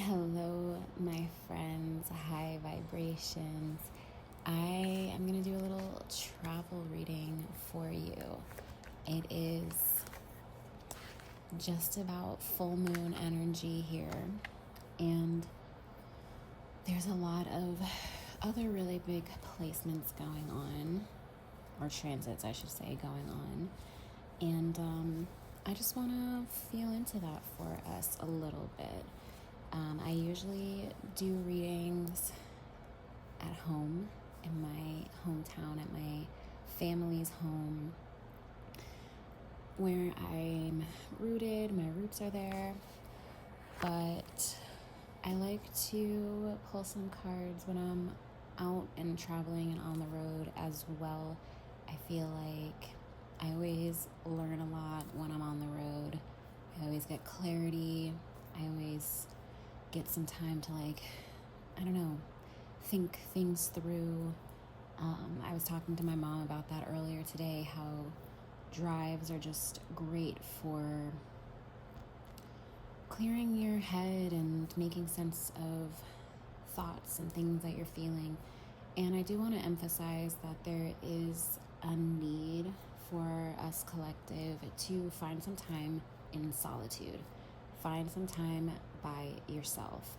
Hello, my friends, high vibrations. I am going to do a little travel reading for you. It is just about full moon energy here, and there's a lot of other really big placements going on, or transits, I should say, going on. And I just want to feel into that for us a little bit. I usually do readings at home, in my hometown, at my family's home, where I'm rooted, my roots are there, but I like to pull some cards when I'm out and traveling and on the road as well. I feel like I always learn a lot when I'm on the road. I always get clarity. I always get some time to think things through. I was talking to my mom about that earlier today, how drives are just great for clearing your head and making sense of thoughts and things that you're feeling. And I do want to emphasize that there is a need for us collective to find some time in solitude. Find some time by yourself.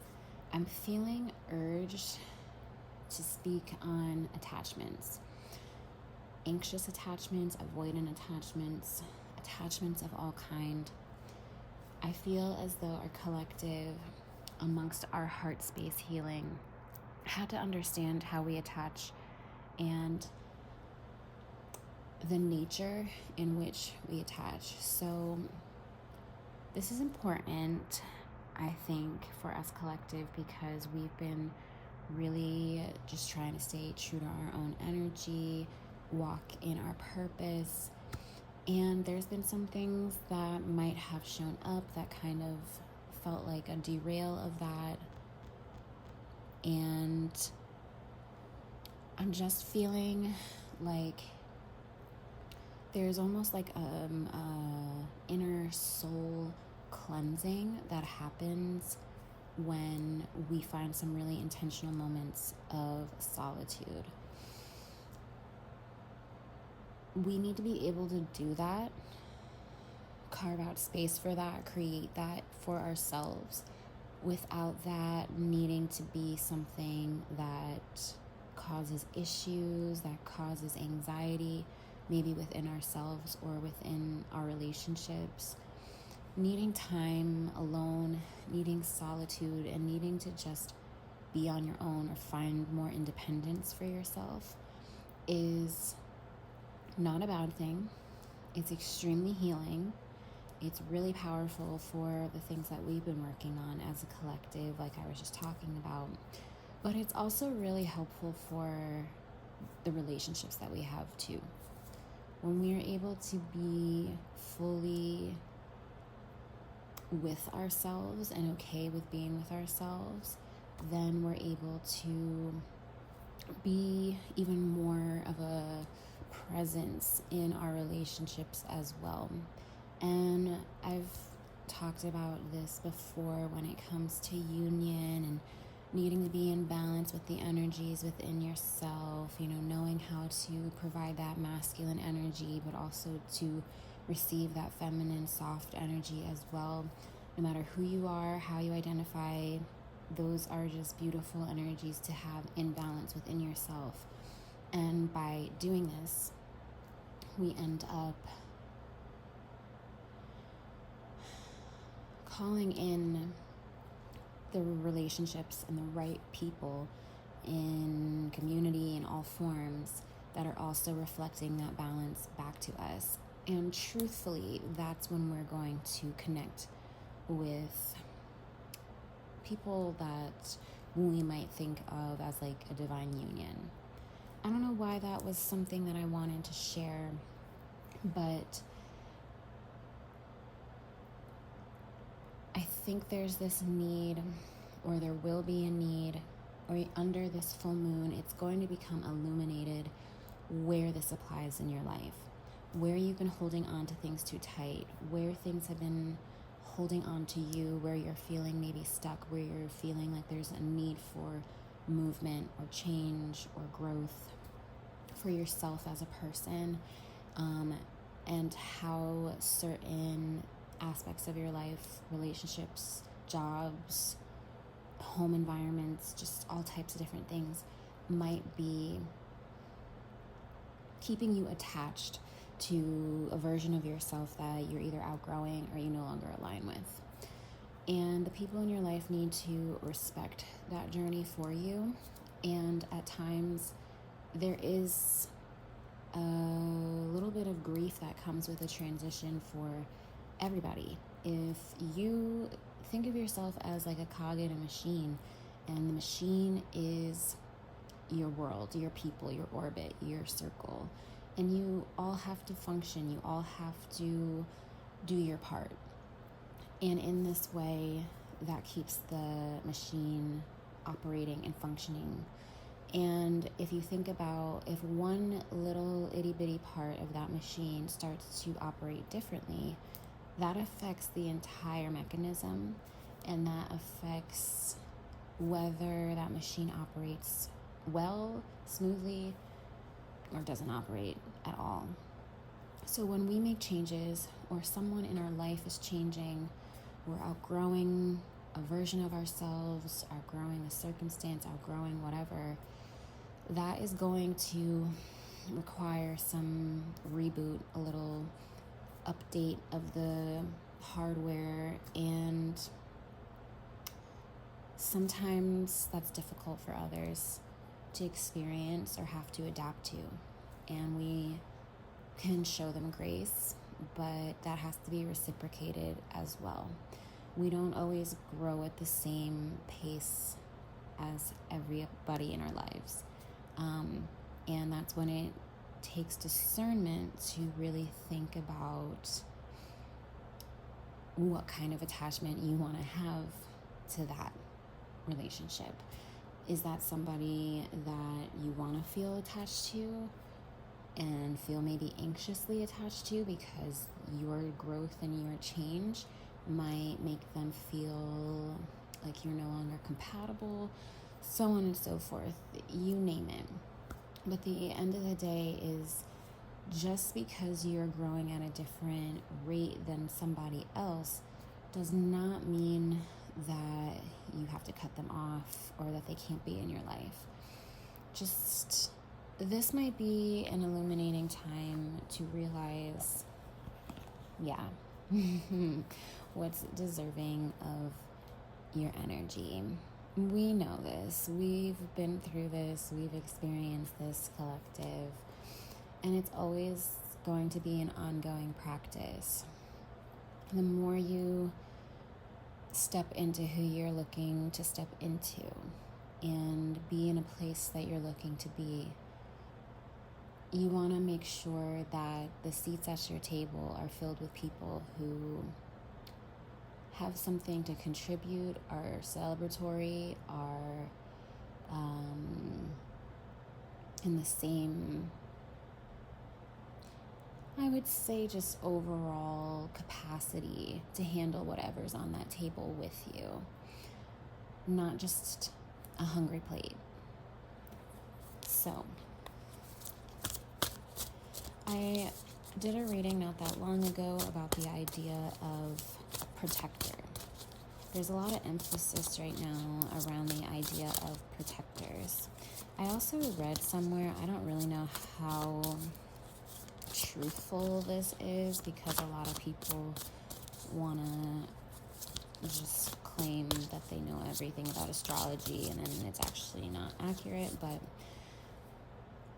I'm feeling urged to speak on attachments. Anxious attachments, avoidant attachments, attachments of all kind. I feel as though our collective, amongst our heart space healing, had to understand how we attach and the nature in which we attach. So this is important, I think, for us collective, because we've been really just trying to stay true to our own energy, walk in our purpose. And there's been some things that might have shown up that kind of felt like a derail of that. And I'm just feeling like there's almost like inner soul cleansing that happens when we find some really intentional moments of solitude. We need to be able to do that, carve out space for that, create that for ourselves, without that needing to be something that causes issues, that causes anxiety, maybe within ourselves or within our relationships. Needing time alone, needing solitude, and needing to just be on your own or find more independence for yourself is not a bad thing. It's extremely healing. It's really powerful for the things that we've been working on as a collective, like I was just talking about. But it's also really helpful for the relationships that we have too. When we are able to be fully with ourselves and okay with being with ourselves, then we're able to be even more of a presence in our relationships as well. And I've talked about this before when it comes to union and needing to be in balance with the energies within yourself, knowing how to provide that masculine energy, but also to receive that feminine, soft energy as well. No matter who you are, how you identify, those are just beautiful energies to have in balance within yourself. And by doing this, we end up calling in the relationships and the right people in community in all forms that are also reflecting that balance back to us. And truthfully, that's when we're going to connect with people that we might think of as like a divine union. I don't know why that was something that I wanted to share, but I think there's this need, or there will be a need, or under this full moon, it's going to become illuminated where this applies in your life, where you've been holding on to things too tight, where things have been holding on to you, where you're feeling maybe stuck, where you're feeling like there's a need for movement or change or growth for yourself as a person, and how certain aspects of your life, relationships, jobs, home environments, just all types of different things might be keeping you attached to a version of yourself that you're either outgrowing or you no longer align with. And the people in your life need to respect that journey for you. And at times, there is a little bit of grief that comes with a transition for everybody. If you think of yourself as like a cog in a machine, and the machine is your world, your people, your orbit, your circle, and you all have to function, you all have to do your part. And in this way, that keeps the machine operating and functioning. And if you think about if one little itty bitty part of that machine starts to operate differently, that affects the entire mechanism, and that affects whether that machine operates well, smoothly, or doesn't operate at all. So when we make changes, or someone in our life is changing, we're outgrowing a version of ourselves, outgrowing a circumstance, outgrowing whatever, that is going to require some reboot, a little update of the hardware, and sometimes that's difficult for others to experience or have to adapt to. And we can show them grace, but that has to be reciprocated as well. We don't always grow at the same pace as everybody in our lives. And that's when it takes discernment to really think about what kind of attachment you want to have to that relationship. Is that somebody that you want to feel attached to and feel maybe anxiously attached to because your growth and your change might make them feel like you're no longer compatible, so on and so forth, you name it. But the end of the day is, just because you're growing at a different rate than somebody else does not mean that you have to cut them off or that they can't be in your life. Just, this might be an illuminating time to realize, what's deserving of your energy. We know this. We've been through this. We've experienced this collective. And it's always going to be an ongoing practice. The more you step into who you're looking to step into and be in a place that you're looking to be, you want to make sure that the seats at your table are filled with people who have something to contribute, are celebratory, are in the same, I would say, just overall capacity to handle whatever's on that table with you. Not just a hungry plate. So, I did a reading not that long ago about the idea of protector. There's a lot of emphasis right now around the idea of protectors. I also read somewhere, I don't really know how truthful this is, because a lot of people want to just claim that they know everything about astrology, and then it's actually not accurate. But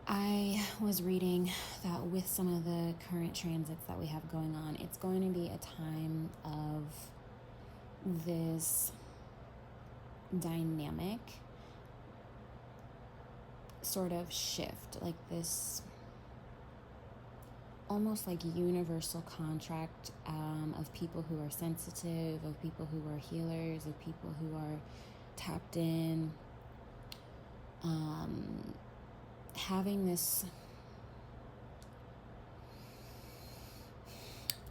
I was reading that with some of the current transits that we have going on, it's going to be a time of this dynamic sort of shift, like this almost like universal contract of people who are sensitive, of people who are healers, of people who are tapped in, having this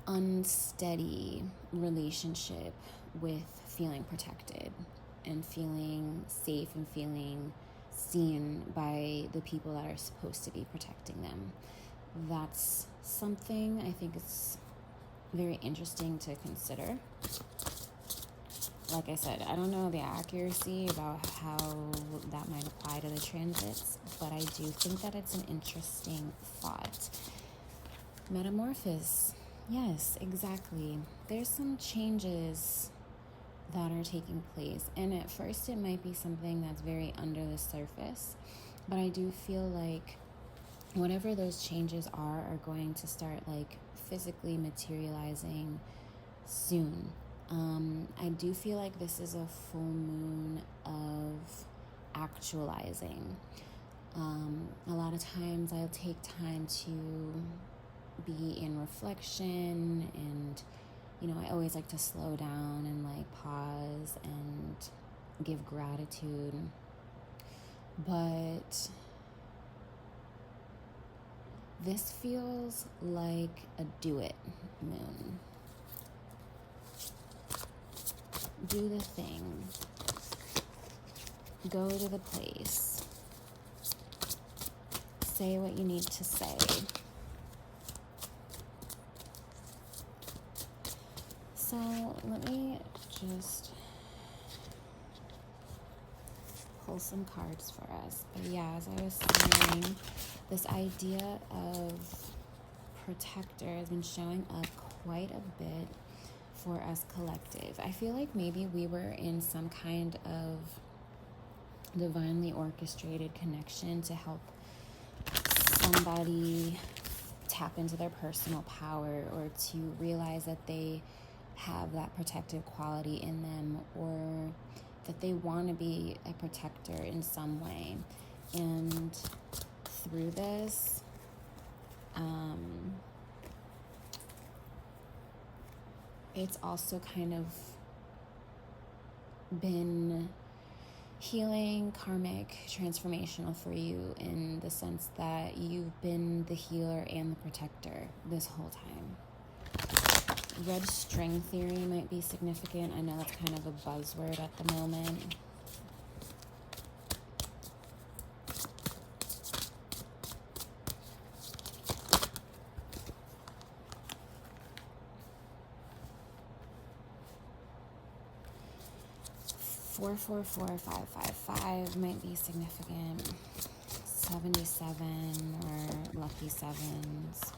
unsteady relationship with feeling protected and feeling safe and feeling seen by the people that are supposed to be protecting them. That's something I think is very interesting to consider. Like I said, I don't know the accuracy about how that might apply to the transits, but I do think that it's an interesting thought. Metamorphosis. Yes, exactly. There's some changes that are taking place, and at first it might be something that's very under the surface, but I do feel like whatever those changes are going to start like physically materializing soon. I do feel like this is a full moon of actualizing. A lot of times I'll take time to be in reflection, and I always like to slow down and like pause and give gratitude, but this feels like a do it moon. Do the thing. Go to the place. Say what you need to say. So let me just pull some cards for us. But yeah, as I was saying, this idea of protector has been showing up quite a bit for us collective. I feel like maybe we were in some kind of divinely orchestrated connection to help somebody tap into their personal power, or to realize that they have that protective quality in them, or that they want to be a protector in some way. And through this, it's also kind of been healing, karmic, transformational for you, in the sense that you've been the healer and the protector this whole time. Red string theory might be significant. I know that's kind of a buzzword at the moment. Four, 5 might be significant. 77 or lucky sevens.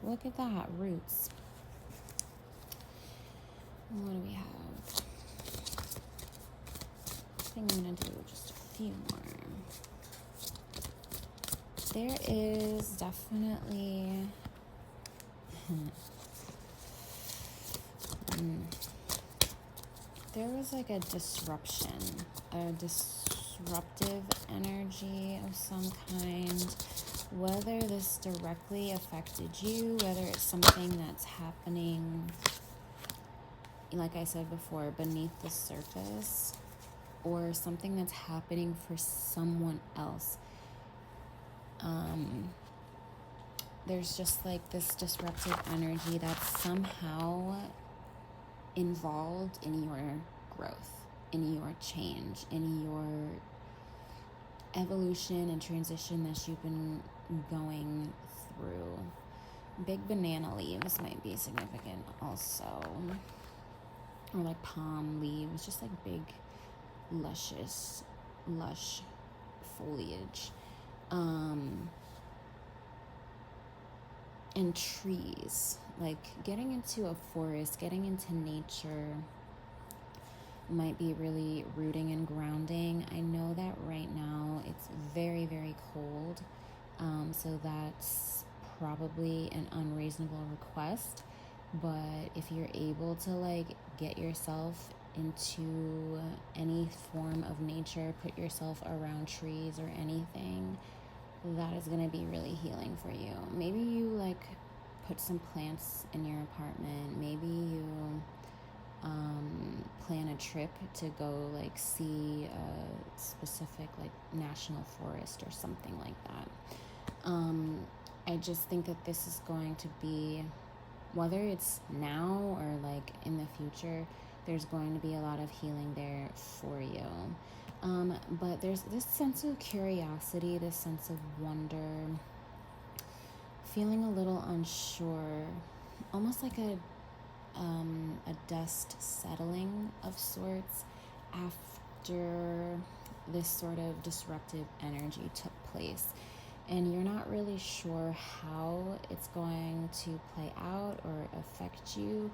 Look at that, roots. What do we have? I think I'm gonna do just a few more. There is definitely there was like a disruption, a disruptive energy of some kind. Whether this directly affected you, whether it's something that's happening, like I said before, beneath the surface, or something that's happening for someone else. There's just like this disruptive energy that's somehow involved in your growth, in your change, in your evolution and transition that you've been going through. Big banana leaves might be significant also, or like palm leaves, just like big lush foliage, and trees. Like getting into a forest, getting into nature might be really rooting and grounding. I know that right now it's very, very cold, so that's probably an unreasonable request. But if you're able to like get yourself into any form of nature, put yourself around trees or anything, that is going to be really healing for you. Maybe you like put some plants in your apartment. Maybe you plan a trip to go like see a specific like national forest or something like that. I just think that this is going to be whether it's now or like in the future, there's going to be a lot of healing there for you. But there's this sense of curiosity, this sense of wonder, feeling a little unsure, almost like a dust settling of sorts after this sort of disruptive energy took place. And you're not really sure how it's going to play out or affect you,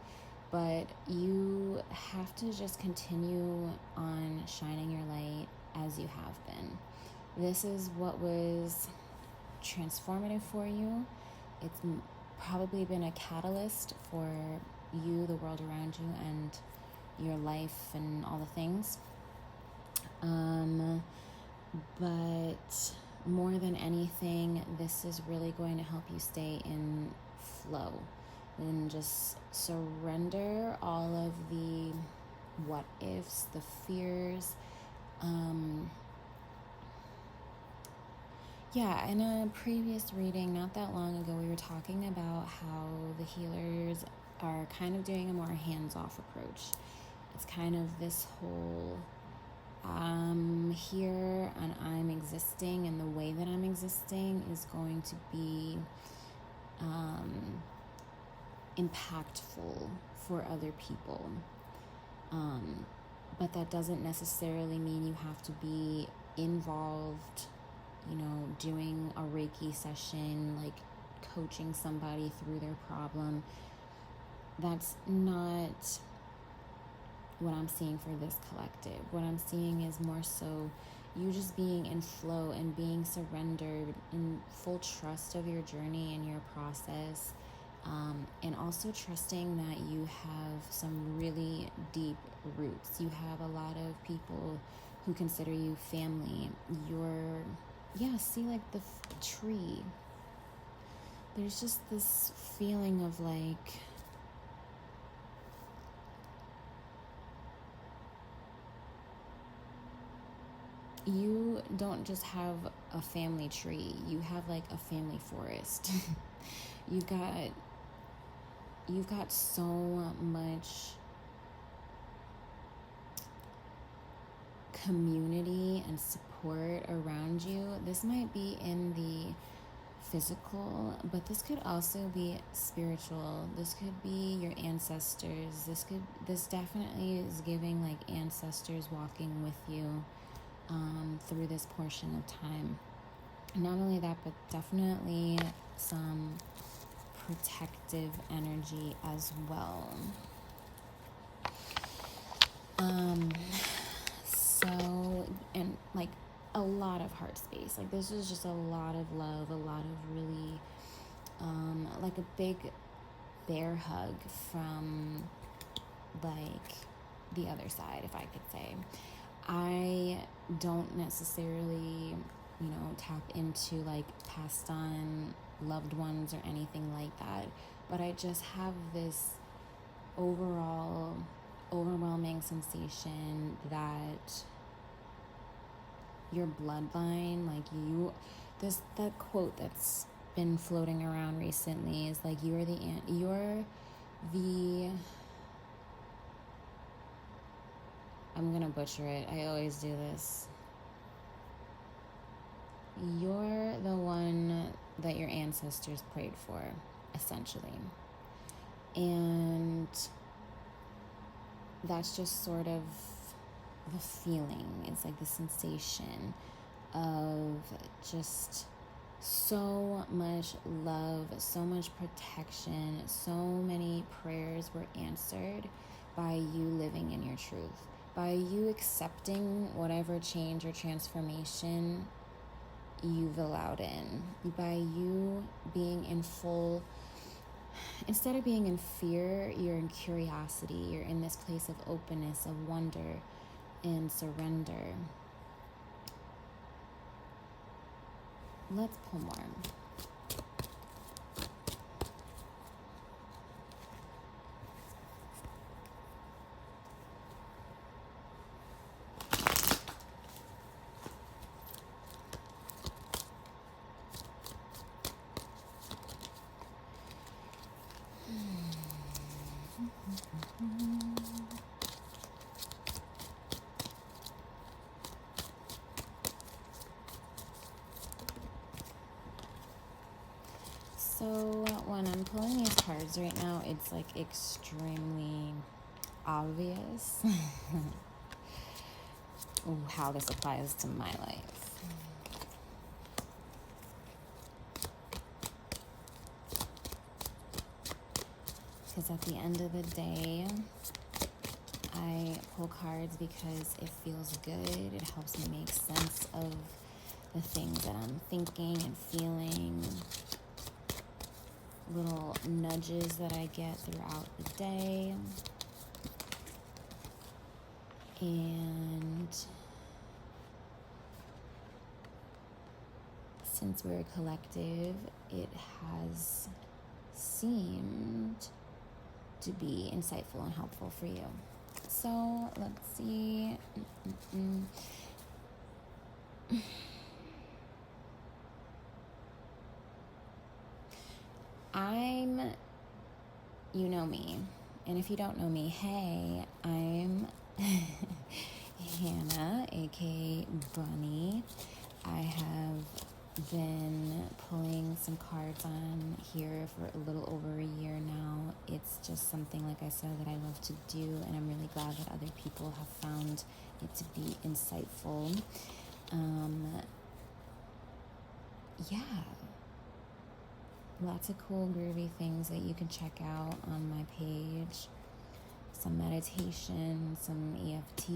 but you have to just continue on shining your light as you have been. This is what was transformative for you. It's probably been a catalyst for you, the world around you, and your life and all the things. But more than anything, this is really going to help you stay in flow and just surrender all of the what ifs, the fears. In a previous reading not that long ago, we were talking about how the healers are kind of doing a more hands-off approach. It's kind of this whole I'm here and I'm existing, and the way that I'm existing is going to be impactful for other people. But that doesn't necessarily mean you have to be involved, doing a Reiki session, like coaching somebody through their problem. That's not what I'm seeing for this collective. What I'm seeing is more so you just being in flow and being surrendered in full trust of your journey and your process, and also trusting that you have some really deep roots. You have a lot of people who consider you family. See, like the tree. There's just this feeling of like, you don't just have a family tree, you have like a family forest. You've got so much community and support around you. This might be in the physical, but this could also be spiritual. This could be your ancestors. This definitely is giving like ancestors walking with you through this portion of time. Not only that, but definitely some protective energy as well. And like a lot of heart space. Like this is just a lot of love, a lot of really, like a big bear hug from like the other side, if I could say. I don't necessarily, tap into like passed on loved ones or anything like that, but I just have this overall overwhelming sensation that your bloodline, like that quote that's been floating around recently is like, you're the I'm gonna butcher it, I always do this. You're the one that your ancestors prayed for, essentially. And that's just sort of the feeling. It's like the sensation of just so much love, so much protection, so many prayers were answered by you living in your truth, by you accepting whatever change or transformation you've allowed in, by you being in full, instead of being in fear, you're in curiosity, you're in this place of openness, of wonder and surrender. Let's pull more. So when I'm pulling these cards right now, it's like extremely obvious how this applies to my life. Because at the end of the day, I pull cards because it feels good. It helps me make sense of the things that I'm thinking and feeling. Little nudges that I get throughout the day. And since we're a collective, it has seemed to be insightful and helpful for you. So let's see. You know me, and if you don't know me, hey, I'm Hannah, aka Bunny. I have been pulling some cards on here for a little over a year now. It's just something, like I said, that I love to do, and I'm really glad that other people have found it to be insightful. Yeah. Lots of cool, groovy things that you can check out on my page. Some meditation, some EFT,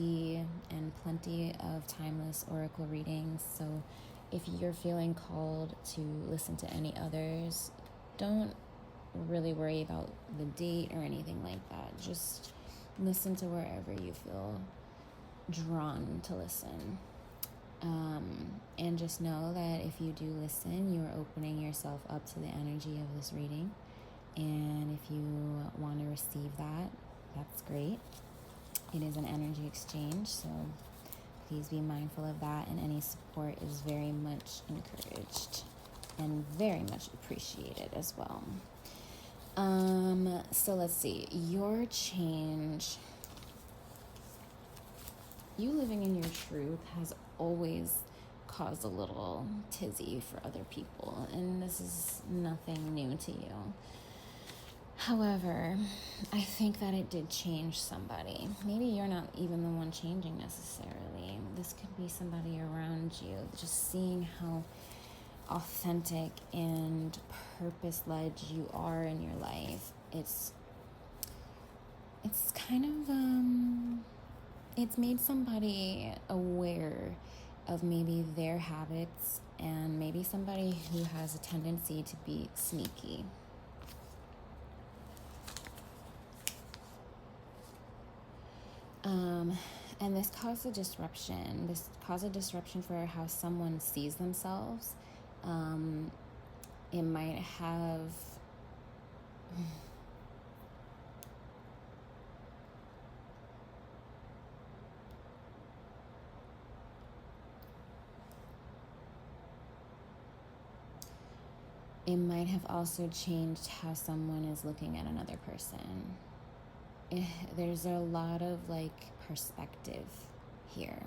and plenty of timeless oracle readings. So if you're feeling called to listen to any others, don't really worry about the date or anything like that. Just listen to wherever you feel drawn to listen. And just know that if you do listen, you are opening yourself up to the energy of this reading. And if you want to receive that, that's great. It is an energy exchange, so please be mindful of that. And any support is very much encouraged and very much appreciated as well. So let's see. Your change, you living in your truth, has always caused a little tizzy for other people, and this is nothing new to you. However, I think that it did change somebody. Maybe you're not even the one changing necessarily. This could be somebody around you. Just seeing how authentic and purpose-led you are in your life. It's kind of it's made somebody aware of maybe their habits, and maybe somebody who has a tendency to be sneaky. And this caused a disruption. This caused a disruption for how someone sees themselves. It might have... It might have also changed how someone is looking at another person. There's a lot of perspective here.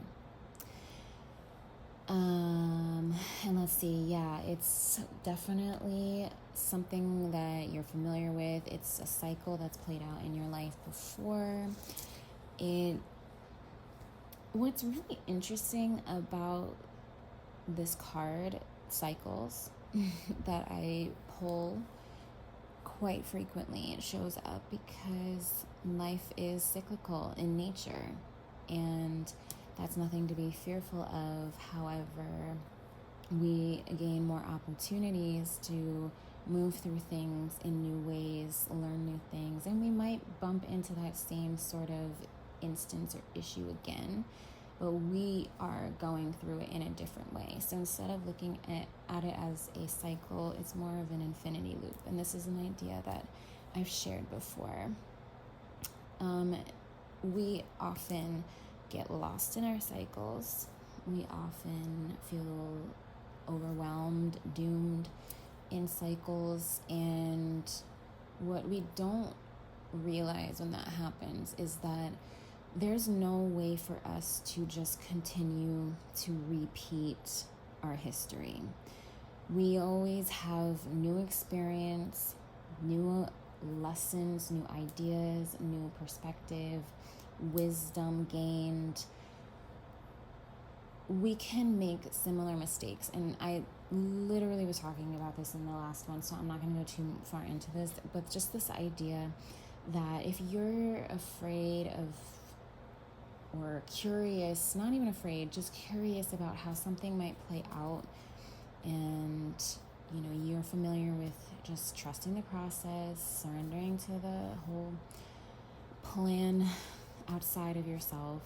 And let's see, yeah, it's definitely something that you're familiar with. It's a cycle that's played out in your life before. What's really interesting about this card, cycles, that I pull quite frequently, it shows up because life is cyclical in nature, and that's nothing to be fearful of. However, we gain more opportunities to move through things in new ways, learn new things, and we might bump into that same sort of instance or issue again, but we are going through it in a different way. So instead of looking at it as a cycle, it's more of an infinity loop. And this is an idea that I've shared before. We often get lost in our cycles. We often feel overwhelmed, doomed in cycles. And what we don't realize when that happens is that there's no way for us to just continue to repeat our history. We always have new experience, new lessons, new ideas, new perspective, wisdom gained. We can make similar mistakes. And I literally was talking about this in the last one, so I'm not going to go too far into this, but just this idea that if you're afraid of, or curious, not even afraid, just curious about how something might play out, and you're familiar with just trusting the process, surrendering to the whole plan outside of yourself,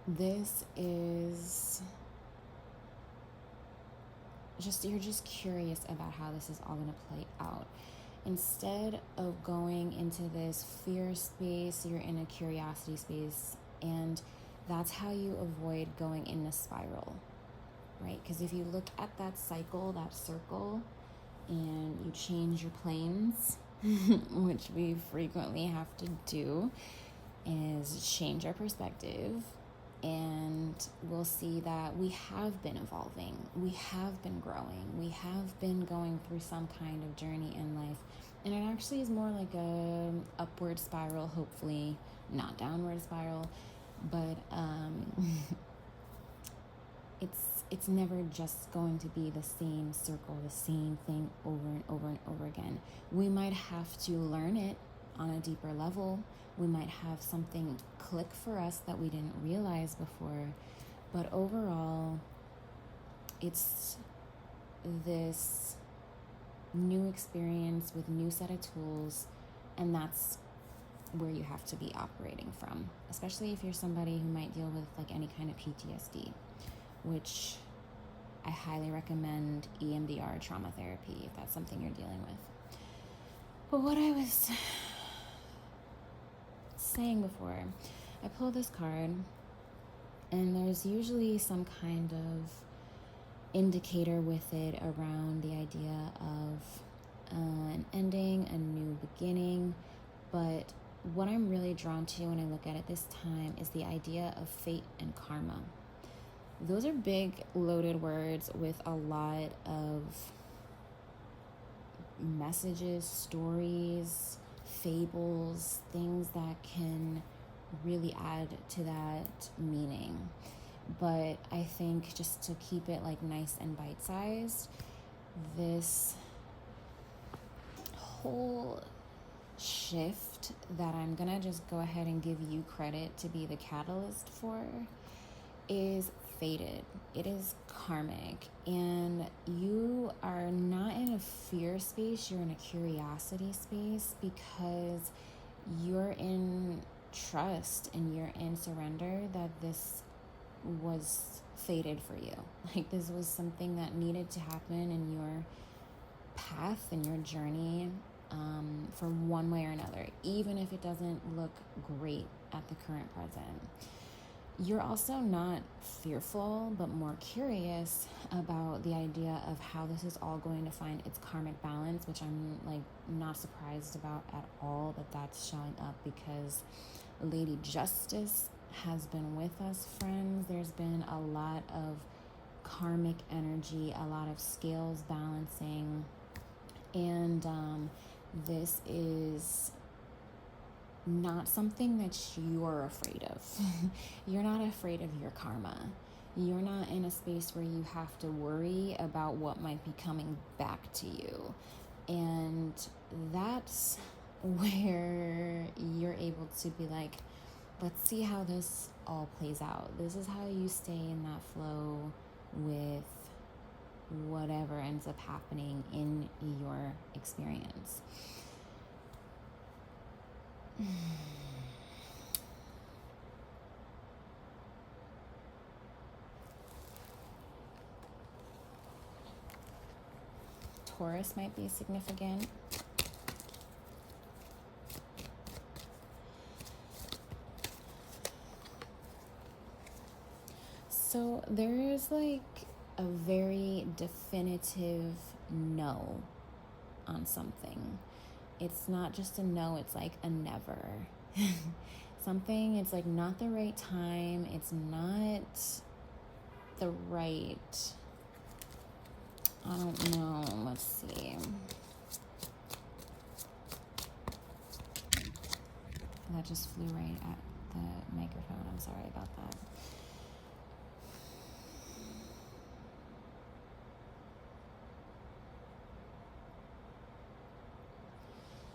this is you're just curious about how this is all going to play out. Instead of going into this fear space, you're in a curiosity space, and that's how you avoid going in a spiral, right? Because if you look at that cycle, that circle, and you change your planes, which we frequently have to do, is change our perspective, and we'll see that we have been evolving, we have been growing, we have been going through some kind of journey in life, and it actually is more like a upward spiral, hopefully not downward spiral, but it's never just going to be the same circle, the same thing over and over and over again. We might have to learn it on a deeper level. We might have something click for us that we didn't realize before. But overall, it's this new experience with new set of tools, and that's where you have to be operating from, especially if you're somebody who might deal with like any kind of PTSD, which I highly recommend EMDR trauma therapy if that's something you're dealing with. But what I was saying before, I pull this card, and there's usually some kind of indicator with it around the idea of an ending, a new beginning. But what I'm really drawn to when I look at it this time is the idea of fate and karma. Those are big, loaded words with a lot of messages, stories, fables, things that can really add to that meaning. But I think just to keep it like nice and bite-sized, this whole shift that I'm gonna just go ahead and give you credit to be the catalyst for is fated. It is karmic, and you are not in a fear space, you're in a curiosity space, because you're in trust and you're in surrender that this was fated for you. Like, this was something that needed to happen in your path, in your journey, for one way or another, even if it doesn't look great at the current present. You're also not fearful, but more curious about the idea of how this is all going to find its karmic balance, which I'm like not surprised about at all that that's showing up, because Lady Justice has been with us, friends. There's been a lot of karmic energy, a lot of scales balancing, and this is not something that you're afraid of. You're not afraid of your karma. You're not in a space where you have to worry about what might be coming back to you. And that's where you're able to be like, let's see how this all plays out. This is how you stay in that flow with whatever ends up happening in your experience. Taurus might be significant. So there is like a very definitive no on something. It's not just a no, it's like a never. Something, it's like not the right time, it's not the right I don't know. Let's see. That just flew right at the microphone. I'm sorry about that.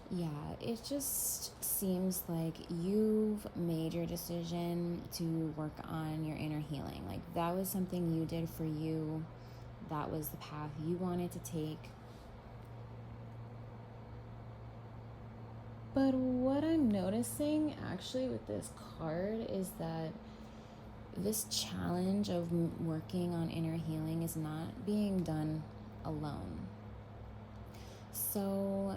Yeah, it just seems like you've made your decision to work on your inner healing. Like, that was something you did for you. That was the path you wanted to take. But what I'm noticing actually with this card is that this challenge of working on inner healing is not being done alone. So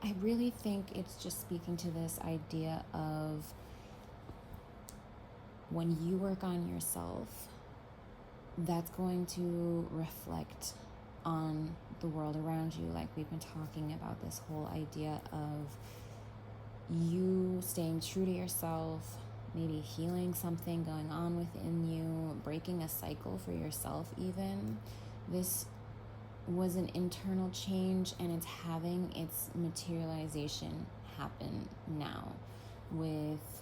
I really think it's just speaking to this idea of when you work on yourself, that's going to reflect on the world around you. Like we've been talking about, this whole idea of you staying true to yourself, maybe healing something going on within you, breaking a cycle for yourself even. This was an internal change, and it's having its materialization happen now with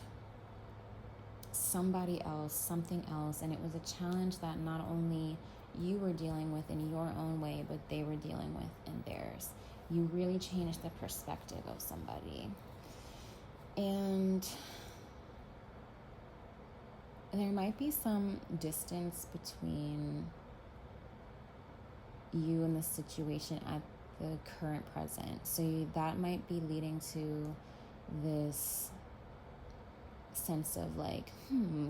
somebody else, something else. And it was a challenge that not only you were dealing with in your own way, but they were dealing with in theirs. You really changed the perspective of somebody. And there might be some distance between you and the situation at the current present. So that might be leading to this sense of like,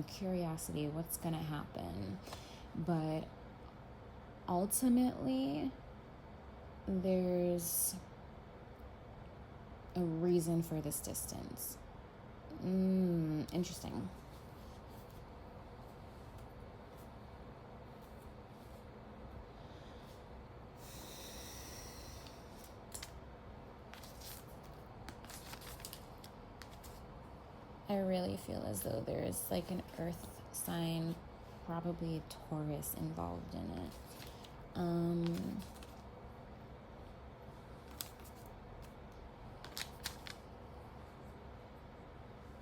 curiosity, what's gonna happen? But ultimately, there's a reason for this distance. Interesting. I really feel as though there is like an earth sign, probably Taurus, involved in it.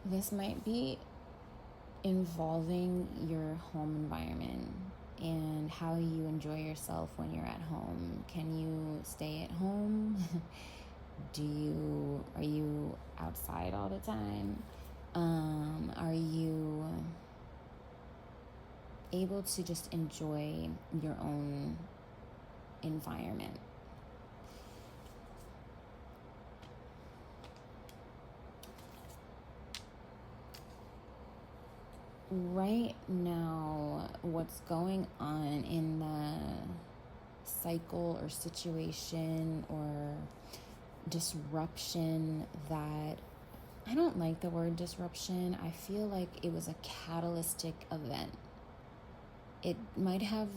This might be involving your home environment and how you enjoy yourself when you're at home. Can you stay at home? Are you outside all the time? Are you able to just enjoy your own environment? Right now, what's going on in the cycle or situation or disruption that, I don't like the word disruption. I feel like it was a catalytic event. It might have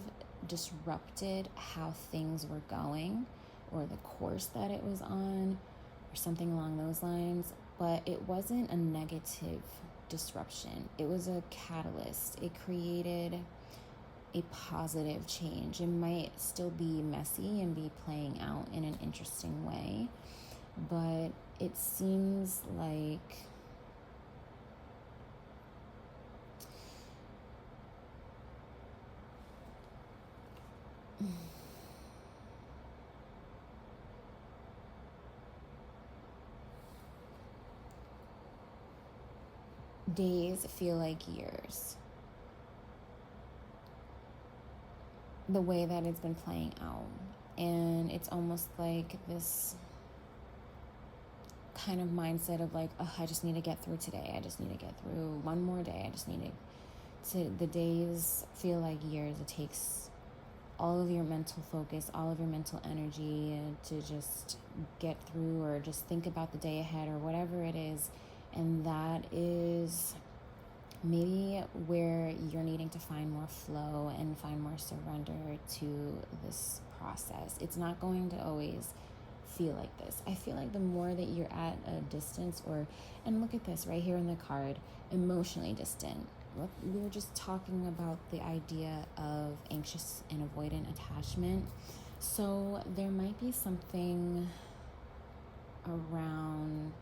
disrupted how things were going or the course that it was on or something along those lines, but it wasn't a negative disruption. It was a catalyst. It created a positive change. It might still be messy and be playing out in an interesting way, but it seems like days feel like years. The way that it's been playing out. And it's almost like this kind of mindset of like, I just need to get through today. I just need to get through one more day. I just need to the days feel like years. It takes all of your mental focus, all of your mental energy to just get through or just think about the day ahead or whatever it is. And that is maybe where you're needing to find more flow and find more surrender to this process. It's not going to always feel like this. I feel like the more that you're at a distance, and look at this right here in the card, emotionally distant. We were just talking about the idea of anxious and avoidant attachment. So there might be something around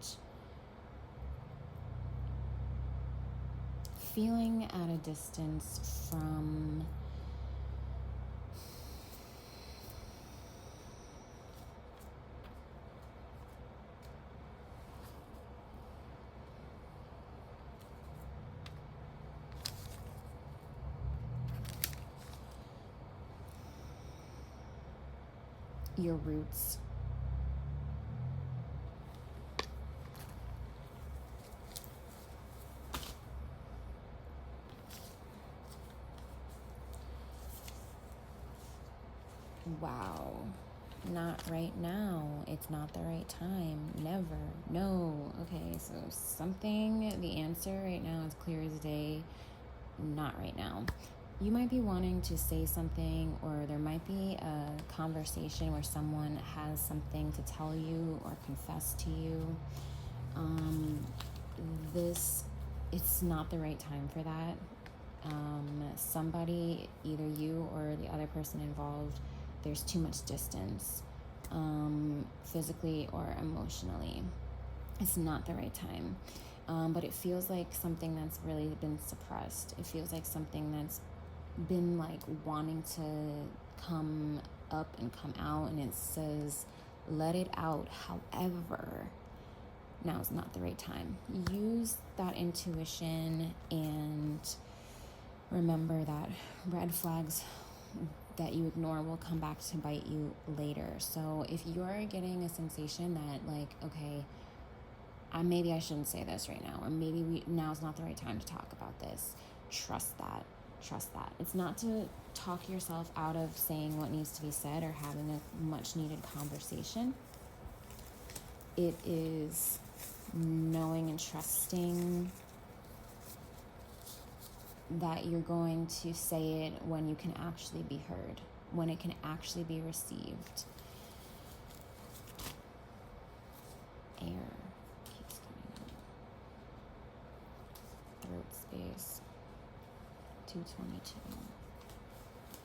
feeling at a distance from your roots. Wow. Not right now. It's not the right time. Never. No. Okay, so something, the answer right now is clear as day. Not right now. You might be wanting to say something, or there might be a conversation where someone has something to tell you or confess to you. It's not the right time for that. Somebody, either you or the other person involved, there's too much distance, physically or emotionally. It's not the right time. But it feels like something that's really been suppressed. It feels like something that's been like wanting to come up and come out, and it says, let it out. However, now is not the right time. Use that intuition and remember that red flags that you ignore will come back to bite you later. So if you're getting a sensation that like, okay, maybe I shouldn't say this right now, or maybe now's not the right time to talk about this, trust that. It's not to talk yourself out of saying what needs to be said or having a much needed conversation. It is knowing and trusting that you're going to say it when you can actually be heard, when it can actually be received. Air keeps coming out. Throat space. 222.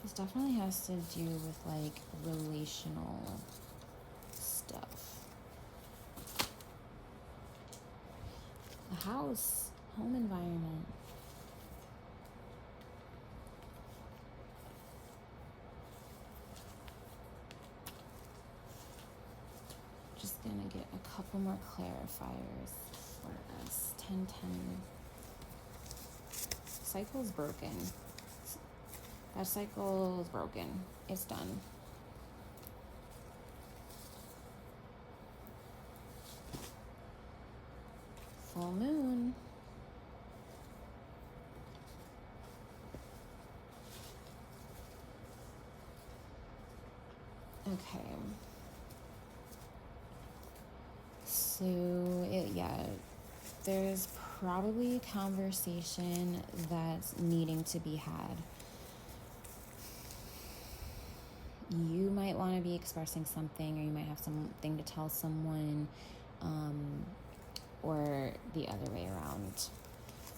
This definitely has to do with like relational stuff. A house, home environment. Just gonna get a couple more clarifiers for us. 1010. Cycle's broken. That cycle is broken. It's done. Full moon. Okay. So, there's probably a conversation that's needing to be had. You might want to be expressing something, or you might have something to tell someone, or the other way around.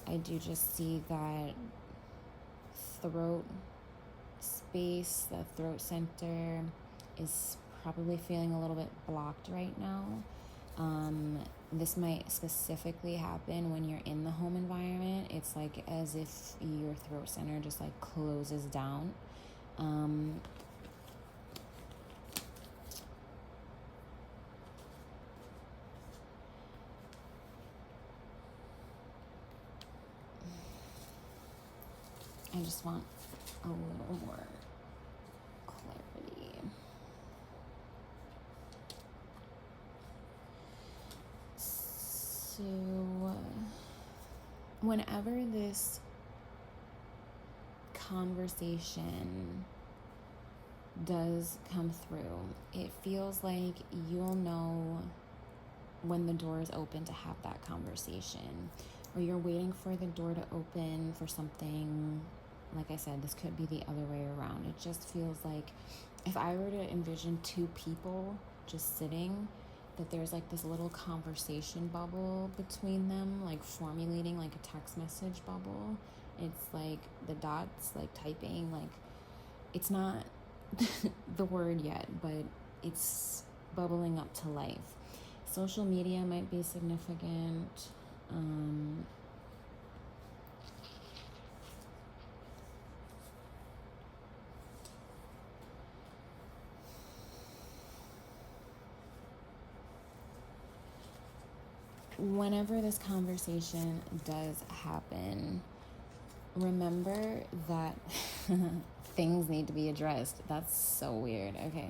I do just see that throat space, the throat center is probably feeling a little bit blocked right now. This might specifically happen when you're in the home environment. It's like as if your throat center just like closes down. I just want a little more clarity. So, whenever this conversation does come through, it feels like you'll know when the door is open to have that conversation, or you're waiting for the door to open for something. Like I said, this could be the other way around. It just feels like if I were to envision two people just sitting, that there's like this little conversation bubble between them, like formulating like a text message bubble. It's like the dots like typing, like it's not the word yet, but it's bubbling up to life. Social media might be significant. Whenever this conversation does happen, remember that things need to be addressed. That's so weird. Okay.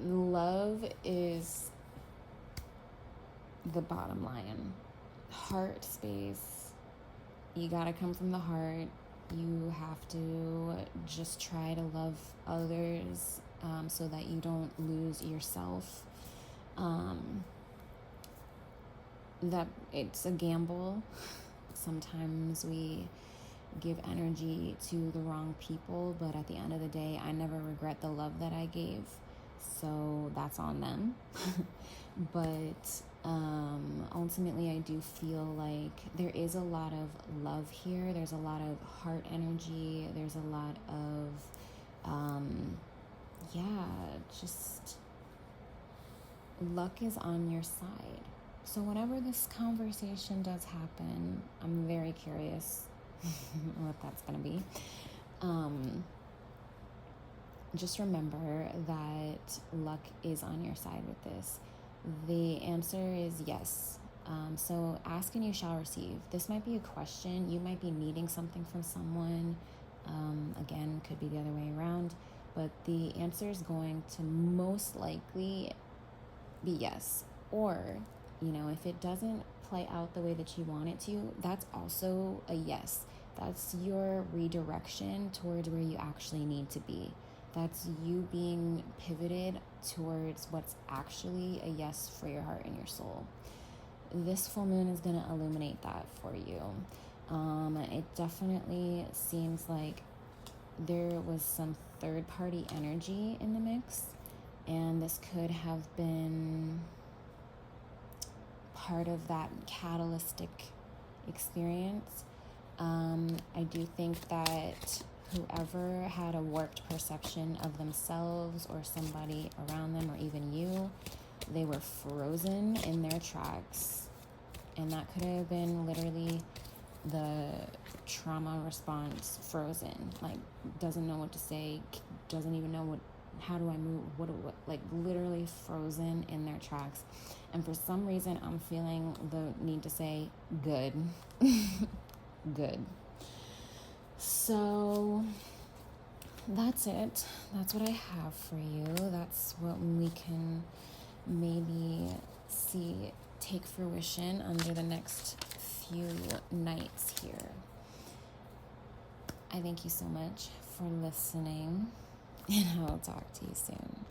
Love is the bottom line. Heart space. You gotta come from the heart. You have to just try to love others so that you don't lose yourself. That it's a gamble. Sometimes we give energy to the wrong people, but at the end of the day, I never regret the love that I gave, so that's on them. But ultimately, I do feel like there is a lot of love here. There's a lot of heart energy. There's a lot of just luck is on your side. So whenever this conversation does happen, I'm very curious what that's going to be. Just remember that luck is on your side with this. The answer is yes. So ask and you shall receive. This might be a question. You might be needing something from someone. Again, could be the other way around. But the answer is going to most likely be yes. Or, if it doesn't play out the way that you want it to, that's also a yes. That's your redirection towards where you actually need to be. That's you being pivoted towards what's actually a yes for your heart and your soul. This full moon is going to illuminate that for you. It definitely seems like there was some third-party energy in the mix, and this could have been part of that catalytic experience. I do think that whoever had a warped perception of themselves or somebody around them or even you, they were frozen in their tracks. And that could have been literally the trauma response, frozen. Like, doesn't know what to say, doesn't even know how do I move, what like literally frozen in their tracks. And for some reason, I'm feeling the need to say, good. Good. So that's it. That's what I have for you. That's what we can maybe see take fruition under the next few nights here. I thank you so much for listening, and I will talk to you soon.